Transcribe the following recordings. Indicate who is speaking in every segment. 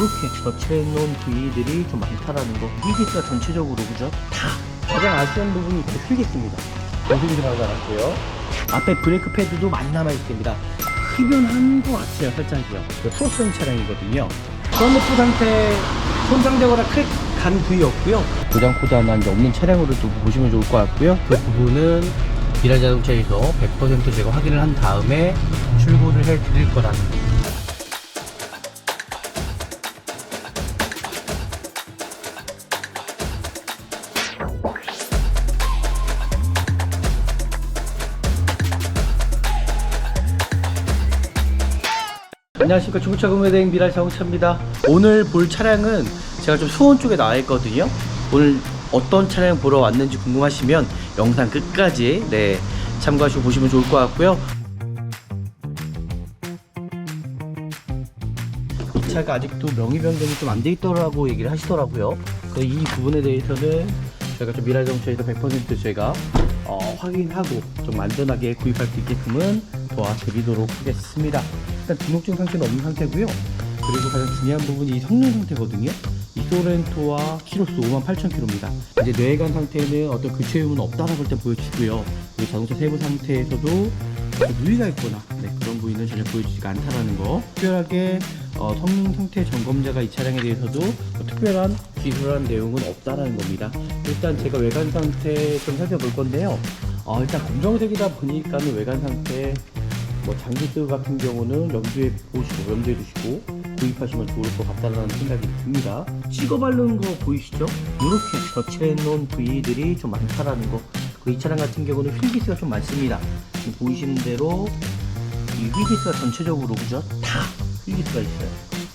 Speaker 1: 이렇게 덧칠해놓은 부위들이 좀 많다라는 거. 휠기스가 전체적으로 그죠? 다 가장 아쉬운 부분이 휠기스입니다. 보시기 들어가고요. 앞에 브레이크 패드도 많이 남아있습니다. 흡연한 것 같아요, 살짝이요. 프로스형 차량이거든요. 썬루프 상태 손상되거나 크랙 간 부위 없고요. 고장 코드 하나 없는 차량으로 또 보시면 좋을 것 같고요. 그 부분은 미라 자동차에서 100% 제가 확인을 한 다음에 출고를 해 드릴 거라는 거. 안녕하십니까, 중고차 구매대행 미라 자동차입니다. 오늘 볼 차량은 제가 좀 수원 쪽에 나와 있거든요. 오늘 어떤 차량 보러 왔는지 궁금하시면 영상 끝까지 참고하시고 보시면 좋을 것 같고요. 이 차가 아직도 명의 변경이 좀 안 돼 있더라고 얘기를 하시더라고요. 이 부분에 대해서는 저희가 좀 미라 자동차에서 100% 저희가 확인하고 좀 안전하게 구입할 수 있게끔은 도와드리도록 하겠습니다. 일단 등록증 상태는 없는 상태고요. 그리고 가장 중요한 부분이 이 성능 상태거든요. 이 소렌토와 키로수 58,000km입니다. 이제 내외관 상태는 어떤 교체 의무는 없다라고 일단 보여주고요. 그리고 자동차 세부 상태에서도 누이가 있거나 그런 부위는 전혀 보여주지가 않다라는 거. 특별하게 성능 상태 점검자가 이 차량에 대해서도 특별한 기술한 내용은 없다라는 겁니다. 일단 제가 외관 상태 좀 살펴볼 건데요. 일단 검정색이다 보니까는 외관 상태 장기스 같은 경우는 염두에 두시고 구입하시면 좋을 것 같다는 생각이 듭니다. 찍어 바른 거 보이시죠? 이렇게 덧칠해 놓은 부위들이 좀 많다라는 거. 이 차량 같은 경우는 휠기스가 좀 많습니다. 지금 보이시는 대로 이 휠기스가 전체적으로 그죠? 다 휠기스가 있어요.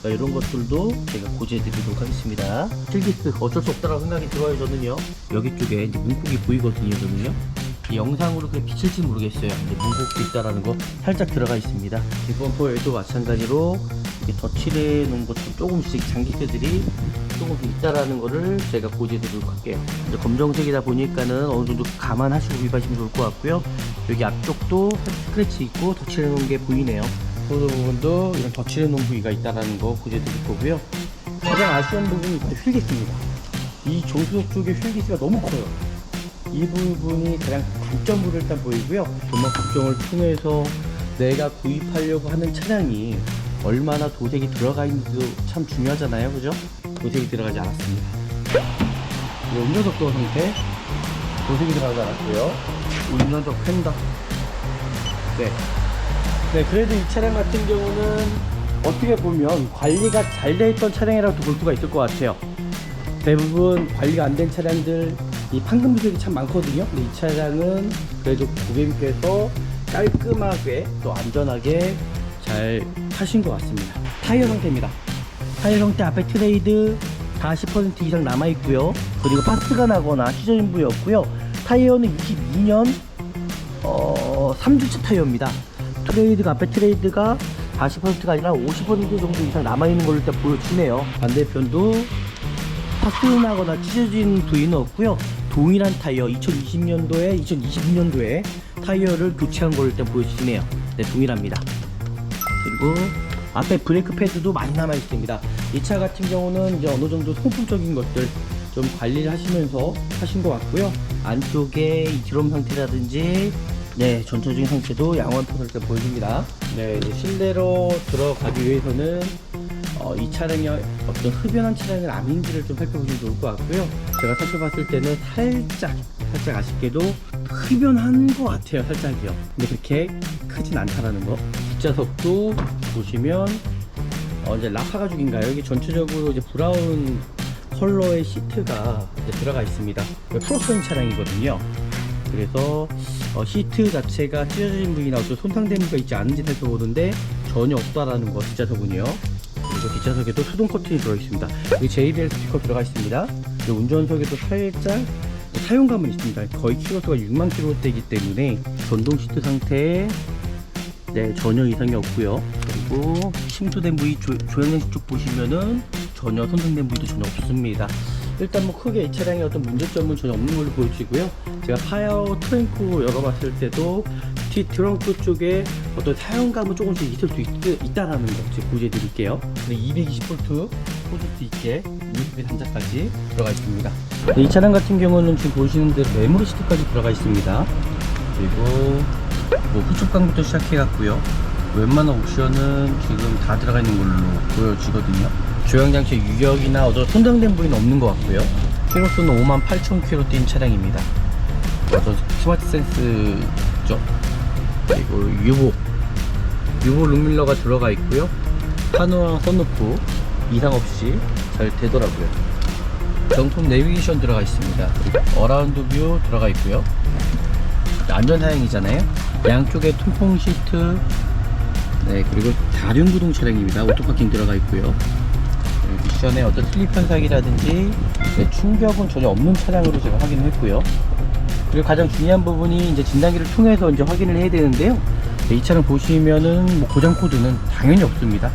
Speaker 1: 이런 것들도 제가 고지해 드리도록 하겠습니다. 휠기스 어쩔 수 없다라고 생각이 들어요. 저는요, 여기 쪽에 이제 문콕이 보이거든요. 저는요, 이 영상으로 그게 비칠지 모르겠어요. 이제 문콕도 있다라는 거 살짝 들어가 있습니다. 뒷범퍼에도 마찬가지로 이렇게 덧칠해 놓은 것처럼 조금씩 장기세들이 조금씩 있다라는 거를 제가 고지해 드리도록 할게요. 이제 검정색이다 보니까는 어느 정도 감안하시고 구입하시면 좋을 것 같고요. 여기 앞쪽도 스크래치 있고 덧칠해 놓은 게 보이네요. 그 부분도 이런 덧칠해 놓은 부위가 있다라는 거 고지해 드릴 거고요. 가장 아쉬운 부분이 바로 휠기스입니다. 이 조수석 쪽에 휠기스가 너무 커요. 이 부분이 가장 단점으로 일단 보이고요. 조막 걱정을 통해서 내가 구입하려고 하는 차량이 얼마나 도색이 들어가 있는지도 참 중요하잖아요, 그죠? 도색이 들어가지 않았습니다. 운전석도 상태 도색이 들어가지 않았고요. 운전석 펜더. 그래도 이 차량 같은 경우는 어떻게 보면 관리가 잘 되어 있던 차량이라고 볼 수가 있을 것 같아요. 대부분 관리가 안 된 차량들 이 판금 부족이 참 많거든요. 근데 이 차량은 그래도 고객님께서 깔끔하게 또 안전하게 잘 하신 것 같습니다. 타이어 상태입니다. 타이어 상태 앞에 트레이드 다 10% 이상 남아있고요. 그리고 파스가 나거나 시저인 부위 없고요. 타이어는 22년 3주차 타이어입니다. 트레이드가 앞에 트레이드가 40%가 아니라 50% 정도 이상 남아있는 걸로 일단 보여주네요. 반대편도 파스나거나 찢어진 부위는 없고요. 동일한 타이어 2020년도에 2022년도에 타이어를 교체한 걸 일단 보여주시네요. 동일합니다. 그리고 앞에 브레이크 패드도 많이 남아 있습니다. 이 차 같은 경우는 이제 어느 정도 소품적인 것들 좀 관리를 하시면서 하신 것 같고요. 안쪽에 이 드럼 상태라든지 전체적인 상태도 양호한 톤을 일단 보여줍니다. 이제 실내로 들어가기 위해서는 이 차량이 어떤 흡연한 차량은 아닌지를 좀 살펴보시면 좋을 것 같고요. 제가 살펴봤을 때는 살짝 아쉽게도 흡연한 것 같아요, 살짝이요. 근데 그렇게 크진 않다라는 거. 뒷좌석도 보시면 이제 라파 가죽인가요? 여기 전체적으로 이제 브라운 컬러의 시트가 이제 들어가 있습니다. 프로스형 차량이거든요. 그래서 시트 자체가 찢어진 부위나 어떤 손상된 부위가 있지 않은지 살펴보는데 전혀 없다라는 거, 뒷좌석은요. 그리고 뒷좌석에도 수동 커튼이 들어있습니다. 여기 JBL 스피커 들어가 있습니다. 운전석에도 살짝 사용감은 있습니다. 거의 키로수가 6만 km대이기 때문에 전동 시트 상태에 전혀 이상이 없고요. 그리고 침수된 부위 조향len스 쪽 보시면은 전혀 손상된 부위도 전혀 없습니다. 일단 크게 이 차량의 어떤 문제점은 전혀 없는 걸로 보여지고요. 제가 파워 트렁크 열어봤을 때도 뒷 트렁크 쪽에 어떤 사용감은 조금씩 있을 수 있다라는 거 제가 고지해 드릴게요. 220V 꽂을 수 있게 USB 단자까지 들어가 있습니다. 네, 이 차량 같은 경우는 지금 보시는 대로 메모리 시트까지 들어가 있습니다. 그리고 뭐 후측강부터 시작해 갖고요, 웬만한 옵션은 지금 다 들어가 있는 걸로 보여지거든요. 조향장치 유격이나 어떤 손상된 부위는 없는 것 같고요. 키로수는 58,000km 뛴 차량입니다. 어떤 스마트 센스죠. 그리고 유보 룩밀러가 들어가 있고요. 파노랑 선루프 이상 없이 잘 되더라고요. 정품 내비게이션 들어가 있습니다. 그리고 어라운드 뷰 들어가 있고요. 안전사양이잖아요. 양쪽에 통풍 시트, 네, 그리고 다륜구동 차량입니다. 오토파킹 들어가 있고요. 미션에 어떤 슬립 현상이라든지 네, 충격은 전혀 없는 차량으로 제가 확인을 했고요. 그리고 가장 중요한 부분이 이제 진단기를 통해서 이제 확인을 해야 되는데요. 네, 이 차량 보시면은 뭐 고장 코드는 당연히 없습니다.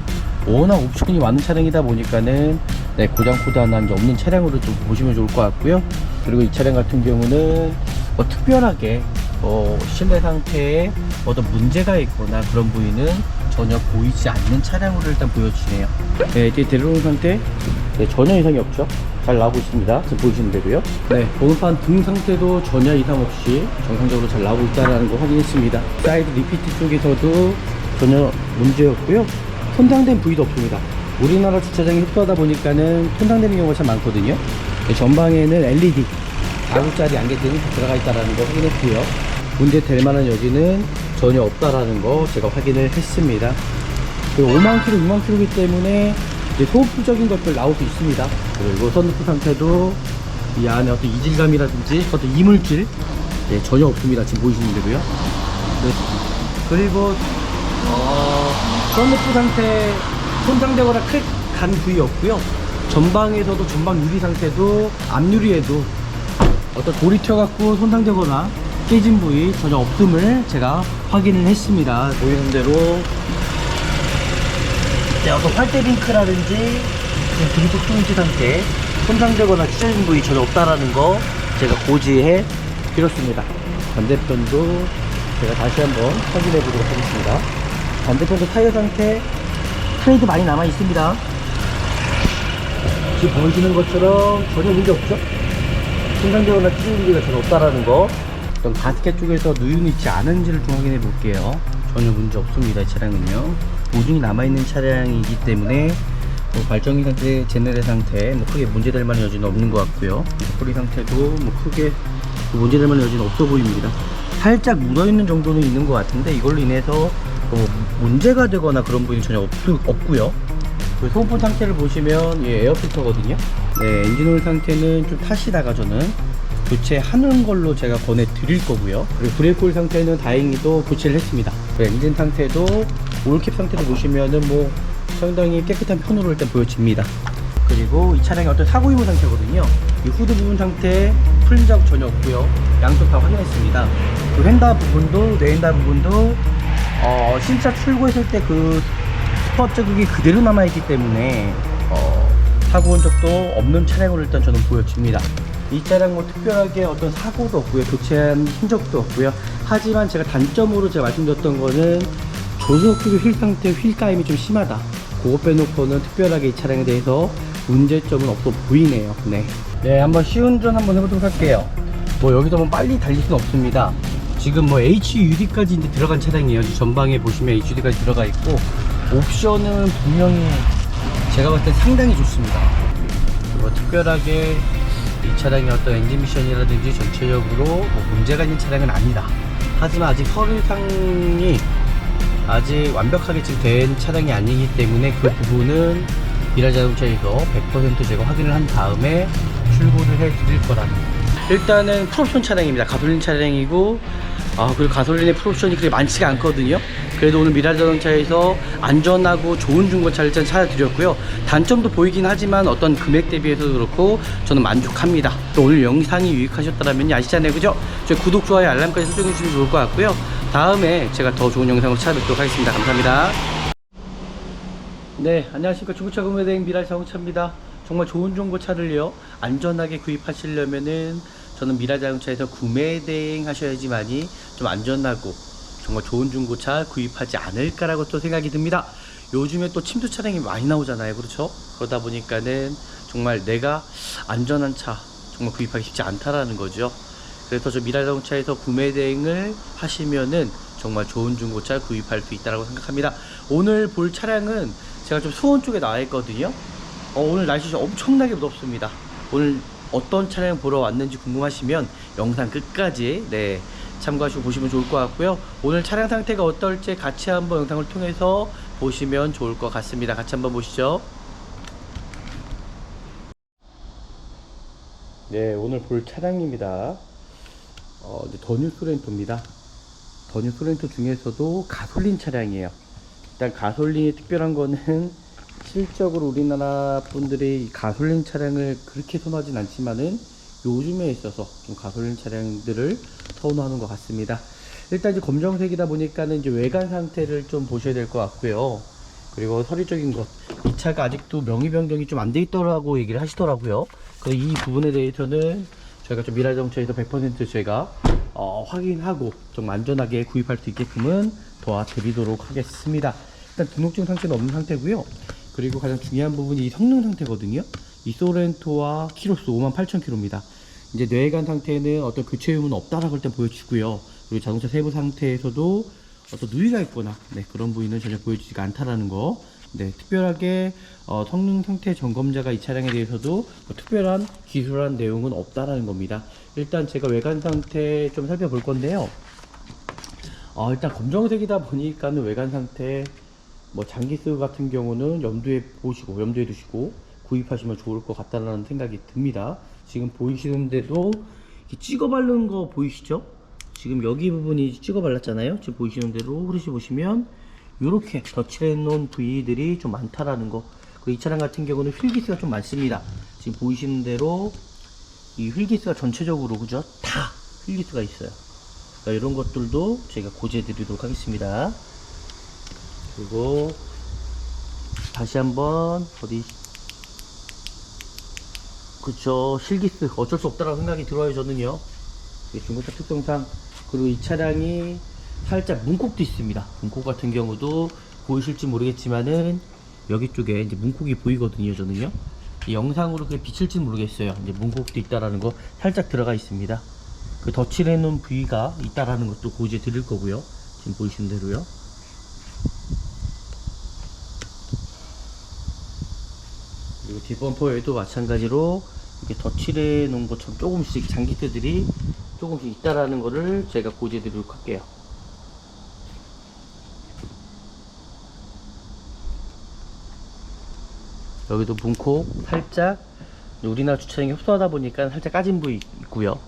Speaker 1: 워낙 옵션이 많은 차량이다 보니까는 네, 고장 코드 하나 이제 없는 차량으로 좀 보시면 좋을 것 같고요. 그리고 이 차량 같은 경우는 뭐 특별하게 실내 상태에 어떤 문제가 있거나 그런 부위는 전혀 보이지 않는 차량으로 일단 보여지네요. 네, 이제 대로용 상태 네, 전혀 이상이 없죠. 잘 나오고 있습니다. 지금 보이시는 대로요. 네, 번호판 등 상태도 전혀 이상 없이 정상적으로 잘 나오고 있다는 거 확인했습니다. 사이드 리피트 쪽에서도 전혀 문제 없고요. 손상된 부위도 없습니다. 우리나라 주차장이 흡수하다 보니까는 손상되는 경우가 참 많거든요. 네, 전방에는 LED 4구짜리 안개등이 들어가 있다는 거 확인했고요. 문제 될 만한 여지는 전혀 없다라는 거 제가 확인을 했습니다. 그리고 5만 km, 6만 km이기 때문에 이제 소음적인 것들 나올 수 있습니다. 그리고 선루프 상태도 이 안에 어떤 이질감이라든지 어떤 이물질 네, 전혀 없습니다. 지금 보이시는 대로요. 네. 그리고 선루프 상태 손상되거나 크랙 간 부위 없고요. 전방에서도 전방 유리 상태도 앞유리에도 어떤 돌이 튀어갖고 손상되거나 깨진 부위 전혀 없음을 제가 확인을 했습니다. 보이는 대로 네, 어떤 활대링크라든지 드리프 클린지 상태 손상되거나 찢어진 부위 전혀 없다라는 거 제가 고지해 드렸습니다. 반대편도 제가 다시 한번 확인해 보도록 하겠습니다. 반대편도 타이어 상태 트레이드 많이 남아 있습니다. 지금 보여주는 것처럼 전혀 문제 없죠? 손상되거나 찢어진 부위가 전혀 없다라는 거. 어떤 가스켓 쪽에서 누유는 있지 않은지를 좀 확인해 볼게요. 전혀 문제 없습니다. 이 차량은요. 보증이 남아있는 차량이기 때문에 뭐 발전기 상태, 제네레 상태 뭐 크게 문제될 만한 여지는 없는 것 같고요. 소리 상태도 뭐 크게 문제될 만한 여지는 없어 보입니다. 살짝 묻어있는 정도는 있는 것 같은데 이걸로 인해서 문제가 되거나 그런 부분이 전혀 없고요. 그 소음품 상태를 보시면 예, 에어필터거든요. 네, 엔진오일 상태는 좀 탓이다가 저는 교체하는 걸로 제가 권해 드릴 거고요. 그리고 브레이크 오일 상태는 다행히도 교체를 했습니다. 엔진 상태도 오일캡 상태도 보시면은 뭐 상당히 깨끗한 편으로 일단 보여집니다. 그리고 이 차량의 어떤 사고 유무 상태거든요. 이 후드 부분 상태 풀린 자국 전혀 없고요. 양쪽 다 확인했습니다. 그 휀다 부분도 내휀다 부분도 신차 출고했을 때 그 스퍼 자국이 그대로 남아있기 때문에 사고 온 적도 없는 차량으로 일단 저는 보여집니다. 이 차량 뭐 특별하게 어떤 사고도 없고요, 교체한 흔적도 없고요. 하지만 제가 단점으로 제가 말씀드렸던 거는 조수석쪽의 휠 상태, 휠까임이 좀 심하다. 그거 빼놓고는 특별하게 이 차량에 대해서 문제점은 없어 보이네요. 네, 한번 시운전 한번 해보도록 할게요. 뭐 여기서 뭐 빨리 달릴 수는 없습니다. 지금 뭐 HUD까지 이제 들어간 차량이에요. 전방에 보시면 HUD까지 들어가 있고 옵션은 분명히 제가 봤을 때 상당히 좋습니다. 뭐 특별하게 이 차량의 어떤 엔진 미션이라든지 전체적으로 뭐 문제가 있는 차량은 아니다. 하지만 아직 서류상이 아직 완벽하게 지금 된 차량이 아니기 때문에 그 부분은 미라자동차에서 100% 제가 확인을 한 다음에 출고를 해 드릴 거라는 거. 일단은 풀옵션 차량입니다. 가솔린 차량이고 그리고 가솔린의 풀옵션이 그렇게 많지가 않거든요. 그래도 오늘 미라자동차에서 안전하고 좋은 중고차를 일단 찾아드렸고요. 단점도 보이긴 하지만 어떤 금액 대비해서도 그렇고 저는 만족합니다. 또 오늘 영상이 유익하셨다면 아시잖아요, 그죠? 저희 구독, 좋아요, 알람까지 설정해 주시면 좋을 것 같고요. 다음에 제가 더 좋은 영상으로 찾아뵙도록 하겠습니다. 감사합니다. 네, 안녕하십니까. 중고차 구매대행 미라자동차입니다. 정말 좋은 중고차를요 안전하게 구입하시려면은 저는 미라자동차에서 구매대행 하셔야지만이 좀 안전하고 정말 좋은 중고차 구입하지 않을까라고 또 생각이 듭니다. 요즘에 또 침수 차량이 많이 나오잖아요. 그렇죠? 그러다 보니까는 정말 내가 안전한 차 정말 구입하기 쉽지 않다라는 거죠. 그래서 저 미라자동차에서 구매 대행을 하시면은 정말 좋은 중고차 구입할 수 있다고 생각합니다. 오늘 볼 차량은 제가 좀 수원 쪽에 나와 있거든요. 오늘 날씨 엄청나게 무덥습니다. 오늘 어떤 차량 보러 왔는지 궁금하시면 영상 끝까지 참고하시고 보시면 좋을 것 같고요. 오늘 차량 상태가 어떨지 같이 한번 영상을 통해서 보시면 좋을 것 같습니다. 같이 한번 보시죠. 네, 오늘 볼 차량입니다. 더뉴 소렌토입니다. 더뉴 소렌토 중에서도 가솔린 차량이에요. 일단 가솔린이 특별한 거는 실적으로 우리나라 분들이 가솔린 차량을 그렇게 선호하진 않지만은 요즘에 있어서 좀 가솔린 차량들을 선호하는 것 같습니다. 일단 이제 검정색이다 보니까는 이제 외관 상태를 좀 보셔야 될 것 같고요. 그리고 서류적인 것, 이 차가 아직도 명의 변경이 좀 안 돼 있더라고 얘기를 하시더라고요. 그래서 이 부분에 대해서는 저희가 좀 미라자동차에서 100% 저희가 확인하고 좀 안전하게 구입할 수 있게끔은 도와드리도록 하겠습니다. 일단 등록증 상태는 없는 상태고요. 그리고 가장 중요한 부분이 이 성능 상태거든요. 이 소렌토와 키로수 58,000km입니다. 이제 내외관 상태는 어떤 교체 유무는 없다라고 일단 보여주고요. 그리고 자동차 세부 상태에서도 어떤 누이가 있거나 그런 부위는 전혀 보여주지가 않다라는 거. 특별하게 성능 상태 점검자가 이 차량에 대해서도 특별한 기술한 내용은 없다라는 겁니다. 일단 제가 외관 상태 좀 살펴볼 건데요. 일단 검정색이다 보니까는 외관 상태 장기스 같은 경우는 염두에 두시고 구입하시면 좋을 것 같다는 생각이 듭니다. 지금 보이시는데도 찍어 바른 거 보이시죠? 지금 여기 부분이 찍어 발랐잖아요. 지금 보이시는 대로 흐르시 보시면 이렇게 덧칠해 놓은 부위들이 좀 많다라는 거. 그리고 이 차량 같은 경우는 휠기스가 좀 많습니다. 지금 보이시는 대로 이 휠기스가 전체적으로 그죠? 다 휠기스가 있어요. 그러니까 이런 것들도 제가 고지해 드리도록 하겠습니다. 그리고 다시 한번 그쵸, 실기스 어쩔 수 없다라고 생각이 들어요. 저는요, 중고차 특성상. 그리고 이 차량이 살짝 문콕도 있습니다. 문콕 같은 경우도 보이실지 모르겠지만은 여기 쪽에 이제 문콕이 보이거든요. 저는요, 이 영상으로 그게 비칠지 모르겠어요. 이제 문콕도 있다라는 거 살짝 들어가 있습니다. 그 덧칠해 놓은 부위가 있다라는 것도 고지해 드릴 거고요. 지금 보이시는 대로요. 그리고 뒷범퍼에도 마찬가지로 이렇게 덧칠해 놓은 것처럼 조금씩 장기들이 조금씩 있다라는 거를 제가 고지해 드리도록 할게요. 여기도 문콕 살짝, 우리나라 주차장이 협소하다 보니까 살짝 까진 부위 있고요.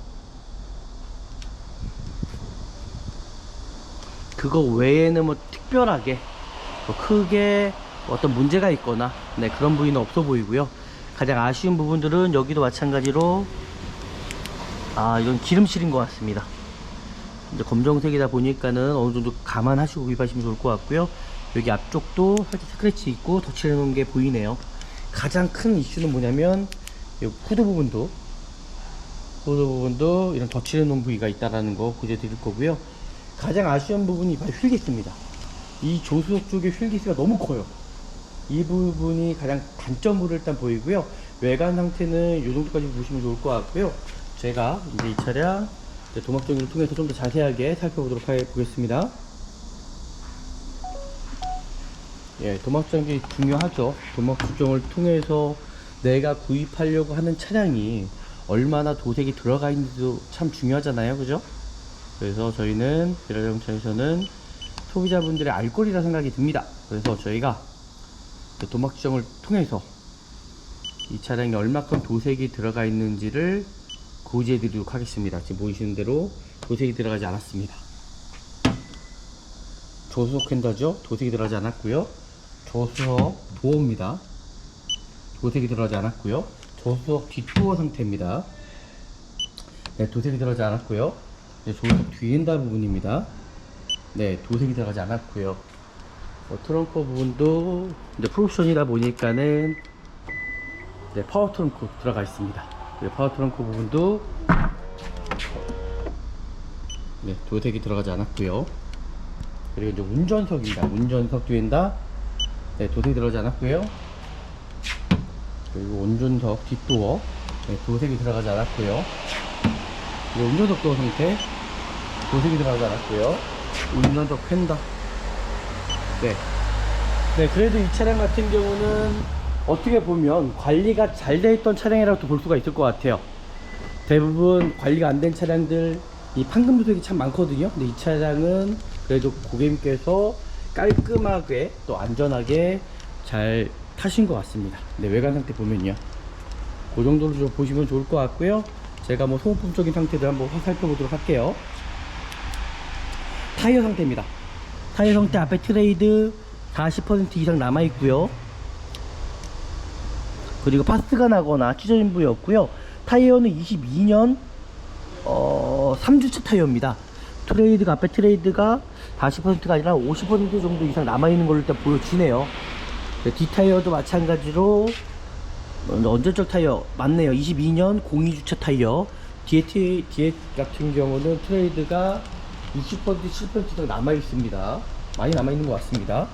Speaker 1: 그거 외에는 특별하게 크게 어떤 문제가 있거나 그런 부위는 없어 보이고요. 가장 아쉬운 부분들은 여기도 마찬가지로 이건 기름칠인 것 같습니다. 이제 검정색이다 보니까는 어느 정도 감안하시고 구입하시면 좋을 것 같고요. 여기 앞쪽도 살짝 스크래치 있고 덧칠해 놓은 게 보이네요. 가장 큰 이슈는 뭐냐면 이 후드 부분도 이런 덧칠해 놓은 부위가 있다라는 거 고지해 드릴 거고요. 가장 아쉬운 부분이 바로 휠기스입니다. 이 조수석 쪽에 휠기스가 너무 커요. 이 부분이 가장 단점으로 일단 보이고요. 외관 상태는 이 정도까지 보시면 좋을 것 같고요. 제가 이제 이 차량 도막 정리를 통해서 좀 더 자세하게 살펴보도록 하겠습니다. 도막 정리 중요하죠. 도막 수정을 통해서 내가 구입하려고 하는 차량이 얼마나 도색이 들어가 있는지도 참 중요하잖아요. 그죠? 그래서 저희는 미라자동차에서는 소비자분들의 알 권리라 생각이 듭니다. 그래서 저희가 도막 수정을 통해서 이 차량이 얼마큼 도색이 들어가 있는지를 고지해 드리도록 하겠습니다. 지금 보이시는 대로 도색이 들어가지 않았습니다. 조수석 핸더죠? 도색이 들어가지 않았고요. 조수석 도어입니다. 도색이 들어가지 않았고요. 조수석 뒷도어 상태입니다. 도색이 들어가지 않았고요. 조수석 뒤엔다 부분입니다. 도색이 들어가지 않았고요. 트렁크 부분도 이제 풀옵션이다 보니까는 파워 트렁크 들어가 있습니다. 파워 트렁크 부분도 도색이 들어가지 않았고요. 그리고 이제 운전석입니다. 운전석 뒤엔다 네, 도색이 들어가지 않았고요. 그리고 운전석 뒷도어, 네, 도색이 들어가지 않았고요. 그리고 운전석 도어 상태, 도색이 들어가지 않았고요. 운전석 펜더. 네. 네, 그래도 이 차량 같은 경우는 어떻게 보면 관리가 잘 돼 있던 차량이라고 볼 수가 있을 것 같아요. 대부분 관리가 안 된 차량들, 이 판금 도색이 참 많거든요. 근데 이 차량은 그래도 고객님께서 깔끔하게 또 안전하게 잘 타신 것 같습니다. 네, 외관 상태 보면요, 그 정도로 좀 보시면 좋을 것 같고요. 제가 뭐 소모품적인 상태도 한번 살펴보도록 할게요. 타이어 상태입니다. 타이어 상태 앞에 트레이드 40% 이상 남아 있고요. 그리고 파스가 나거나 찢어진 부위 없고요. 타이어는 22년 3주차 타이어입니다. 트레이드가 앞에 트레이드가 40%가 아니라 50% 정도 이상 남아있는 걸로 일단 보여지네요. 네, 뒷타이어도 마찬가지로 언제적 타이어 맞네요. 22년 02주차 타이어. 뒤에 같은 경우는 트레이드가 60% 7% 이상 남아있습니다. 많이 남아있는 것 같습니다.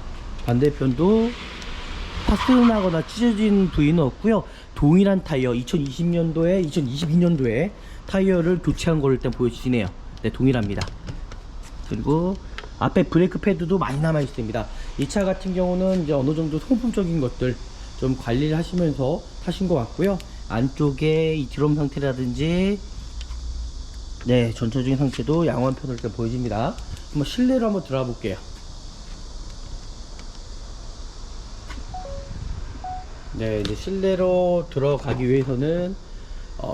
Speaker 1: 반대편도 파스나거나 찢어진 부위는 없고요. 동일한 타이어 2020년도에 2022년도에 타이어를 교체한 걸 일단 보여주시네요. 네, 동일합니다. 그리고 앞에 브레이크 패드도 많이 남아 있습니다. 이 차 같은 경우는 이제 어느 정도 소모품적인 것들 좀 관리를 하시면서 타신 것 같고요. 안쪽에 이 드럼 상태라든지, 네, 전체적인 상태도 양호한 편으로 일단 보여집니다. 한번 실내로 한번 들어가 볼게요. 네, 이제 실내로 들어가기 위해서는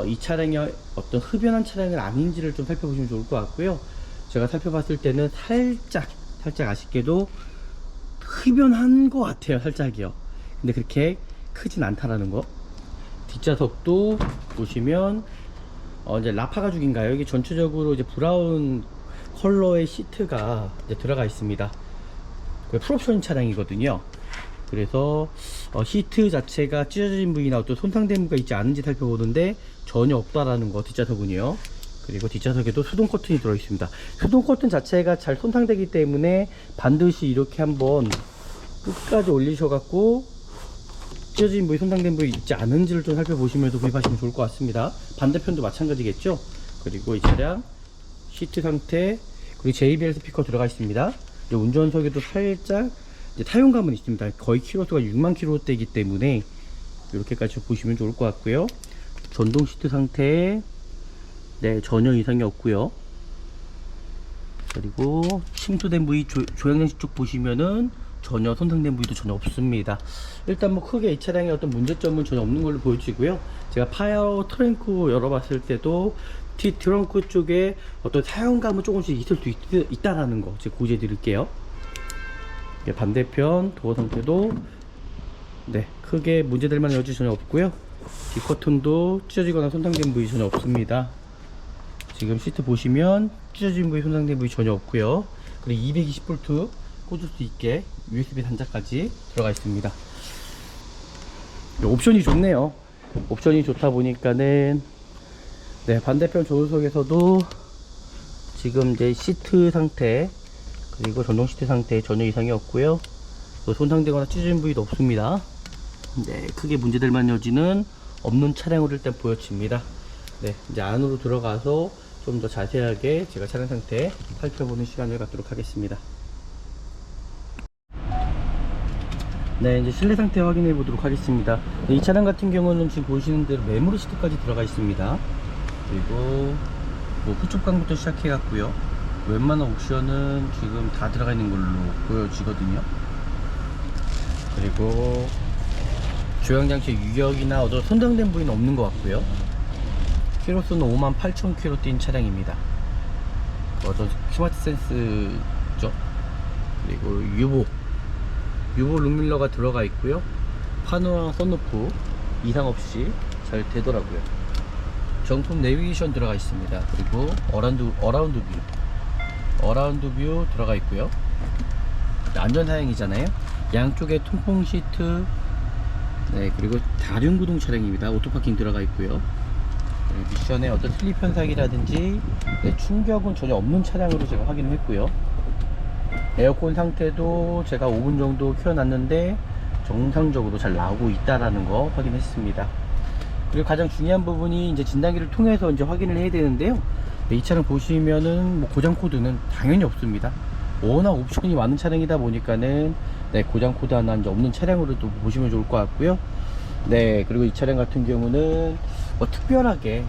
Speaker 1: 이 차량이 어떤 흡연한 차량은 아닌지를 좀 살펴보시면 좋을 것 같고요. 제가 살펴봤을 때는 살짝 아쉽게도 흡연한 것 같아요. 살짝이요. 근데 그렇게 크진 않다라는 거. 뒷좌석도 보시면 이제 라파 가죽인가요? 이게 전체적으로 이제 브라운 컬러의 시트가 이제 들어가 있습니다. 풀옵션 차량이거든요. 그래서 시트 자체가 찢어진 부위나 어떤 손상된 부위가 있지 않은지 살펴보는데 전혀 없다라는 거, 뒷좌석은요. 그리고 뒷좌석에도 수동 커튼이 들어 있습니다. 수동 커튼 자체가 잘 손상되기 때문에 반드시 이렇게 한번 끝까지 올리셔 갖고 찢어진 부위, 손상된 부위 있지 않은지를 좀 살펴보시면서 구입하시면 좋을 것 같습니다. 반대편도 마찬가지겠죠. 그리고 이 차량 시트 상태, 그리고 JBL 스피커 들어가 있습니다. 이제 운전석에도 살짝 이제 타용감은 있습니다. 거의 키로수가 6만 킬로대이기 때문에 이렇게까지 보시면 좋을 것 같고요. 전동 시트 상태, 네, 전혀 이상이 없고요. 그리고 침투된 부위, 조향장치 쪽 보시면은 전혀 손상된 부위도 전혀 없습니다. 일단 뭐 크게 이 차량의 어떤 문제점은 전혀 없는 걸로 보여지고요. 제가 파워 트렁크 열어봤을 때도 트렁크 쪽에 어떤 사용감은 조금씩 있을 수 있다라는 거 제가 고지해 드릴게요. 반대편 도어 상태도 네, 크게 문제될 만한 여지 전혀 없고요. 뒷커튼도 찢어지거나 손상된 부위 전혀 없습니다. 지금 시트 보시면 찢어진 부위, 손상된 부위 전혀 없고요. 그리고 220V 꽂을 수 있게 USB 단자까지 들어가 있습니다. 옵션이 좋네요. 옵션이 좋다 보니까는 네, 반대편 조수석에서도 지금 이제 시트 상태, 그리고 전동 시트 상태 전혀 이상이 없고요. 또 손상되거나 찢어진 부위도 없습니다. 네, 크게 문제될 만한 여지는 없는 차량으로 일단 보여집니다. 네, 이제 안으로 들어가서 좀 더 자세하게 제가 차량 상태 살펴보는 시간을 갖도록 하겠습니다. 네, 이제 실내 상태 확인해 보도록 하겠습니다. 네, 이 차량 같은 경우는 지금 보시는 대로 메모리 시트까지 들어가 있습니다. 그리고 뭐 후측광부터 시작해 갖고요. 웬만한 옵션은 지금 다 들어가 있는 걸로 보여지거든요. 그리고 조향장치 유격이나 어떤 손상된 부위는 없는 것 같고요. 키로수는 58,000km 뛴 차량입니다. 어떤 스마트 센스죠. 그리고 유보 룩밀러가 들어가 있고요. 파노랑 선루프 이상 없이 잘 되더라고요. 정품 내비게이션 들어가 있습니다. 그리고 어라운드 뷰 들어가 있고요. 안전사양이잖아요. 양쪽에 통풍 시트, 네, 그리고 다륜구동 차량입니다. 오토파킹 들어가 있고요. 네, 미션에 어떤 슬립 현상이라든지 네, 충격은 전혀 없는 차량으로 제가 확인을 했고요. 에어컨 상태도 제가 5분 정도 켜놨는데 정상적으로 잘 나오고 있다라는 거 확인했습니다. 그리고 가장 중요한 부분이 이제 진단기를 통해서 이제 확인을 해야 되는데요. 이 차량 보시면은 뭐 고장 코드는 당연히 없습니다. 워낙 옵션이 많은 차량이다 보니까는 네, 고장 코드 하나 이제 없는 차량으로 또 보시면 좋을 것 같고요. 네, 그리고 이 차량 같은 경우는 뭐 특별하게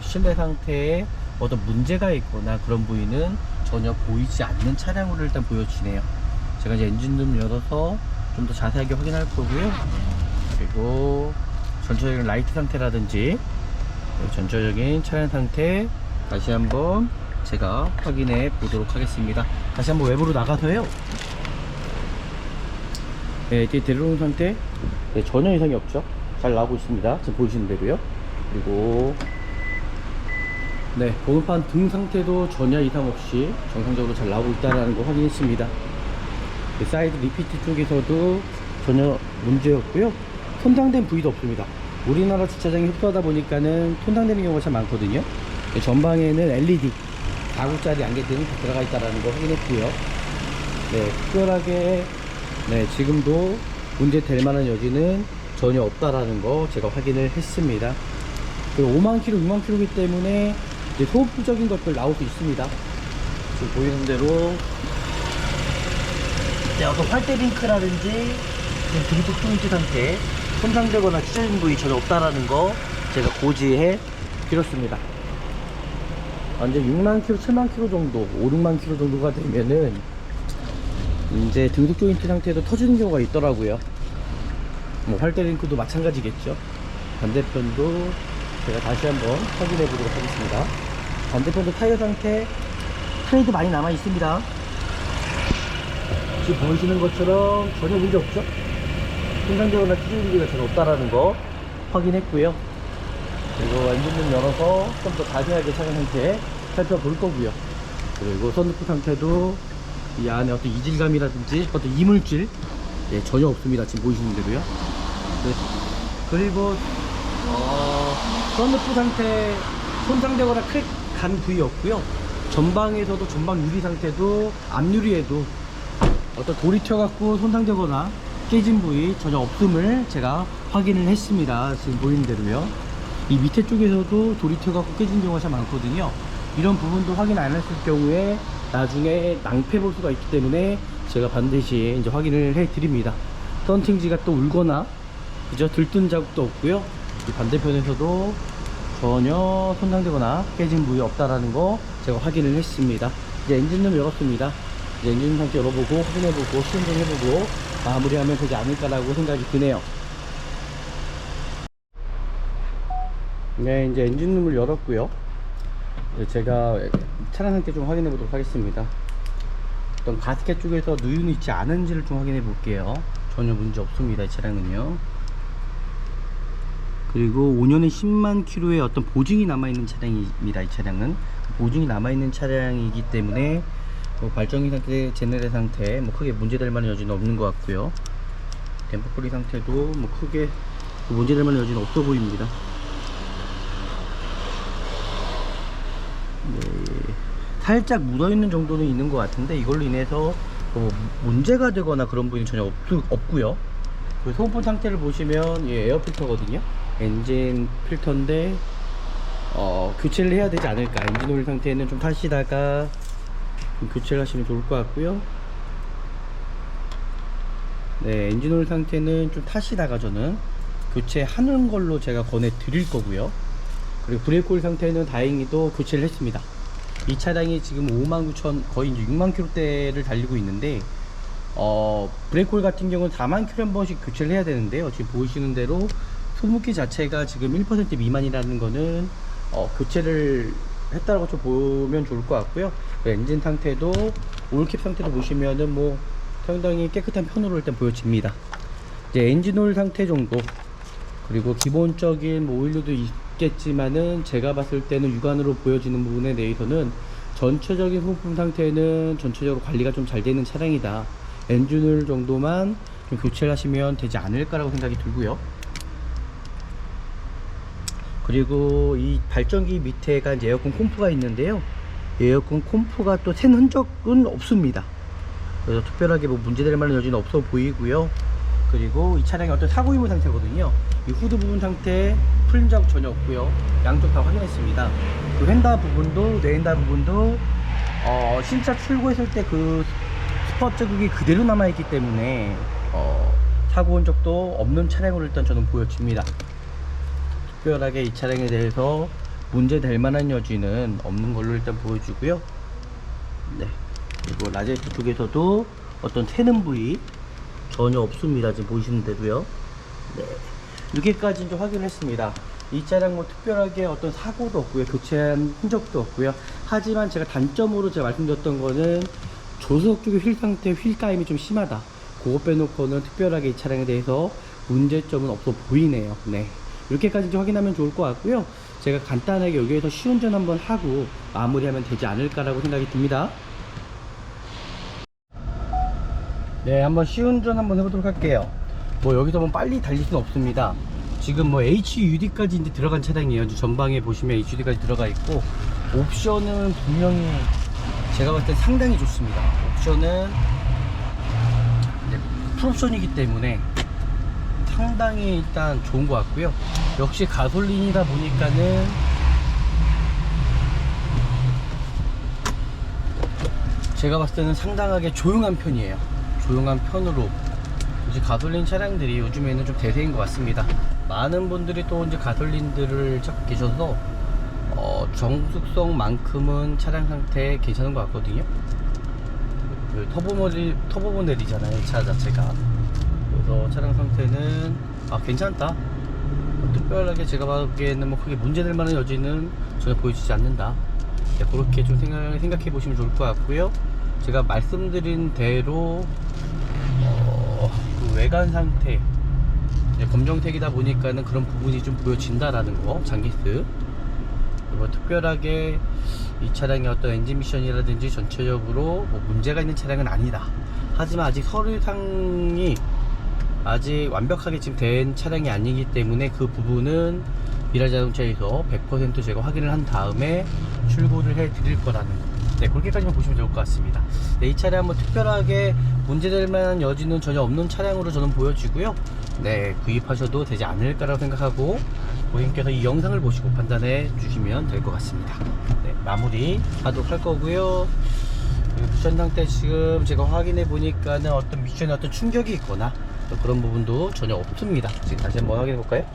Speaker 1: 실내 상태에 어떤 문제가 있거나 그런 부위는 전혀 보이지 않는 차량으로 일단 보여지네요. 제가 이제 엔진룸 열어서 좀 더 자세하게 확인할 거고요. 그리고 전체적인 라이트 상태라든지 전체적인 차량 상태 다시 한번 제가 확인해 보도록 하겠습니다. 다시 한번 외부로 나가서요. 네, 뒤에 대로용 상태 네, 전혀 이상이 없죠. 잘 나오고 있습니다. 지금 보이시는 대로요. 그리고 네, 번호판 등 상태도 전혀 이상 없이 정상적으로 잘 나오고 있다는 거 확인했습니다. 네, 사이드 리피트 쪽에서도 전혀 문제였고요. 손상된 부위도 없습니다. 우리나라 주차장이 흡수하다 보니까는 손상되는 경우가 참 많거든요. 네, 전방에는 LED 4구짜리 안개등이 들어가 있다는 거 확인했고요. 네, 특별하게 네, 지금도 문제 될 만한 여지는 전혀 없다라는 거 제가 확인을 했습니다. 그리고 5만 킬로, 6만 킬로이기 때문에 이제 소모품적인 것들 나올 수 있습니다. 지금 보이는 대로 네, 어떤 활대 링크라든지 드리프 포인트 상태 손상되거나 찢어진 부위 전혀 없다라는 거 제가 고지해 드렸습니다. 이제 6만 킬로, 7만 킬로 정도, 5, 6만 킬로 정도가 되면은 이제 등속 조인트 상태도 터지는 경우가 있더라고요. 뭐 활대 링크도 마찬가지겠죠. 반대편도 제가 다시 한번 확인해 보도록 하겠습니다. 반대편도 타이어 상태 트레이드 많이 남아 있습니다. 지금 보이시는 것처럼 전혀 문제 없죠? 손상되거나 찢어진 부위가 전혀 없다라는 거 확인했고요. 그리고 엔진룸 열어서 좀 더 자세하게 차량 상태 살펴볼 거고요. 그리고 선루프 상태도 이 안에 어떤 이질감이라든지 어떤 이물질 예, 전혀 없습니다. 지금 보이시는 대로요. 네. 그리고 선루프 상태 손상되거나 크랙 간 부위 없고요. 전방에서도 전방 유리 상태도 앞유리에도 어떤 돌이 튀어갖고 손상되거나 깨진 부위 전혀 없음을 제가 확인을 했습니다. 지금 보이는 대로요. 이 밑에 쪽에서도 돌이 튀어갖고 깨진 경우가 참 많거든요. 이런 부분도 확인 안 했을 경우에 나중에 낭패 볼 수가 있기 때문에 제가 반드시 이제 확인을 해 드립니다. 썬팅지가 또 울거나 그죠? 들뜬 자국도 없고요. 이 반대편에서도 전혀 손상되거나 깨진 부위 없다라는 거 제가 확인을 했습니다. 이제 엔진룸 열었습니다. 이제 엔진 상태 열어보고 확인해보고 시운전 해보고 마무리하면 되지 않을까라고 생각이 드네요. 네, 이제 엔진룸을 열었고요. 제가 차량 상태 좀 확인해 보도록 하겠습니다. 어떤 가스켓 쪽에서 누유는 있지 않은지를 좀 확인해 볼게요. 전혀 문제 없습니다. 이 차량은요. 그리고 5년에 10만 킬로의 어떤 보증이 남아있는 차량입니다. 이 차량은 보증이 남아있는 차량이기 때문에 뭐 발전기 상태, 제네레 상태 뭐 크게 문제될 만한 여지는 없는 것 같고요. 댐퍼풀리 상태도 뭐 크게 문제될 만한 여지는 없어 보입니다. 네, 살짝 묻어있는 정도는 있는 것 같은데 이걸로 인해서 뭐 문제가 되거나 그런 부분이 전혀 없고요. 소모품 상태를 보시면 예, 에어 필터거든요. 엔진 필터인데 교체를 해야 되지 않을까. 엔진 오일 상태는 좀 타시다가 좀 교체를 하시면 좋을 것 같고요. 네, 엔진 오일 상태는 좀 타시다가 저는 교체하는 걸로 제가 권해 드릴 거고요. 그리고 브레이크 오일 상태는 다행히도 교체를 했습니다. 이 차량이 지금 59,000 거의 이제 6만 킬로대를 달리고 있는데 브레이크 오일 같은 경우는 4만 킬로 한 번씩 교체를 해야 되는데요. 지금 보이시는 대로 소모기 자체가 지금 1% 미만이라는 거는 교체를 했다라고 좀 보면 좋을 것 같고요. 엔진 상태도 오일캡 상태도 보시면은 뭐 상당히 깨끗한 편으로 일단 보여집니다. 이제 엔진 오일 상태 정도 그리고 기본적인 뭐 오일류도 있겠지만은 제가 봤을 때는 육안으로 보여지는 부분에 대해서는 전체적인 소모품 상태는 전체적으로 관리가 좀 잘 되는 차량이다. 엔진 오일 정도만 좀 교체를 하시면 되지 않을까라고 생각이 들고요. 그리고 이 발전기 밑에가 이제 에어컨 콤프가 있는데요. 에어컨 콤프가 또 샌 흔적은 없습니다. 그래서 특별하게 뭐 문제될 만한 여지는 없어 보이고요. 그리고 이 차량의 어떤 사고 유무 상태거든요. 이 후드 부분 상태 풀림 자국 전혀 없고요. 양쪽 다 확인했습니다. 그 휀다 부분도 내엔다 부분도 신차 출고했을 때 그 스퍼 자국이 그대로 남아있기 때문에 사고 온 적도 없는 차량으로 일단 저는 보여집니다. 특별하게 이 차량에 대해서 문제될 만한 여지는 없는 걸로 일단 보여주고요. 네. 그리고 라제트 쪽에서도 어떤 새는 부위 전혀 없습니다. 지금 보시는 대로요. 네. 이렇게까지 이제 확인했습니다. 이 차량 뭐 특별하게 어떤 사고도 없고요. 교체한 흔적도 없고요. 하지만 제가 단점으로 제가 말씀드렸던 거는 조수석 쪽의 휠 상태, 휠 까임이 좀 심하다. 그거 빼놓고는 특별하게 이 차량에 대해서 문제점은 없어 보이네요. 네. 이렇게까지 이제 확인하면 좋을 것 같고요. 제가 간단하게 여기에서 시운전 한번 하고 마무리하면 되지 않을까라고 생각이 듭니다. 네, 한번 시운전 한번 해보도록 할게요. 뭐 여기서 뭐 빨리 달릴 수는 없습니다. 지금 뭐 HUD까지 이제 들어간 차량이에요. 전방에 보시면 HUD까지 들어가 있고, 옵션은 분명히 제가 봤을 때 상당히 좋습니다. 옵션은 풀옵션이기 때문에 상당히 일단 좋은 것 같고요. 역시 가솔린이다 보니까는 제가 봤을 때는 상당하게 조용한 편이에요. 조용한 편으로 이제 가솔린 차량들이 요즘에는 좀 대세인 것 같습니다. 많은 분들이 또 이제 가솔린들을 찾고 계셔서 정숙성만큼은 차량 상태 괜찮은 것 같거든요. 그 터보 모델이잖아요, 이 차 자체가. 그래서 차량 상태는 괜찮다. 특별하게 제가 보기에는 뭐 크게 문제될 만한 여지는 전혀 보여지지 않는다. 네, 그렇게 좀 생각해 보시면 좋을 것 같고요. 제가 말씀드린 대로 그 외관 상태, 검정색이다 보니까는 그런 부분이 좀 보여진다라는 거, 장기스. 그리고 특별하게 이 차량의 어떤 엔진 미션이라든지 전체적으로 뭐 문제가 있는 차량은 아니다. 하지만 아직 서류상이 아직 완벽하게 지금 된 차량이 아니기 때문에 그 부분은 미라자동차에서 100% 제가 확인을 한 다음에 출고를 해 드릴 거라는 거. 네, 그렇게까지만 보시면 좋을 것 같습니다. 네, 이 차량 뭐 특별하게 문제될 만한 여지는 전혀 없는 차량으로 저는 보여지고요. 네, 구입하셔도 되지 않을까라고 생각하고 고객님께서 이 영상을 보시고 판단해 주시면 될 것 같습니다. 네, 마무리 하도록 할 거고요. 미션 상태 지금 제가 확인해 보니까는 어떤 미션에 어떤 충격이 있거나 그런 부분도 전혀 없습니다. 지금 다시 한번 확인해 볼까요?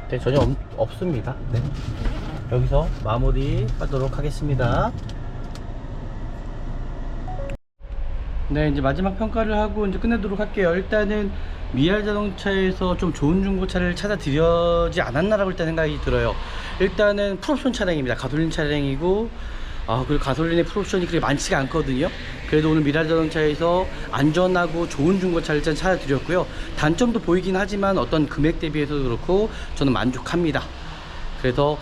Speaker 1: 네, 전혀 없습니다. 네. 여기서 마무리 하도록 하겠습니다. 네, 이제 마지막 평가를 하고 이제 끝내도록 할게요. 일단은 미라자동차에서 좀 좋은 중고차를 찾아드리지 않았나라고 일단 생각이 들어요. 일단은 풀옵션 차량입니다. 가솔린 차량이고, 그리고 가솔린의 풀옵션이 그렇게 많지가 않거든요. 그래도 오늘 미라자동차에서 안전하고 좋은 중고차를 일단 찾아드렸고요. 단점도 보이긴 하지만 어떤 금액 대비해서도 그렇고 저는 만족합니다. 그래서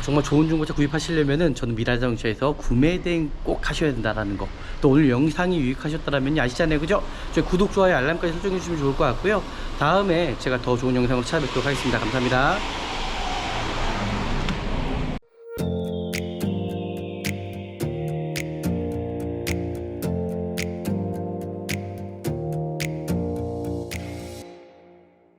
Speaker 1: 정말 좋은 중고차 구입하시려면은 저는 미라자동차에서 구매 대행 꼭 하셔야 된다라는 거. 또 오늘 영상이 유익하셨다면 아시잖아요, 그죠? 저희 구독, 좋아요, 알람까지 설정해 주시면 좋을 것 같고요. 다음에 제가 더 좋은 영상으로 찾아뵙도록 하겠습니다. 감사합니다.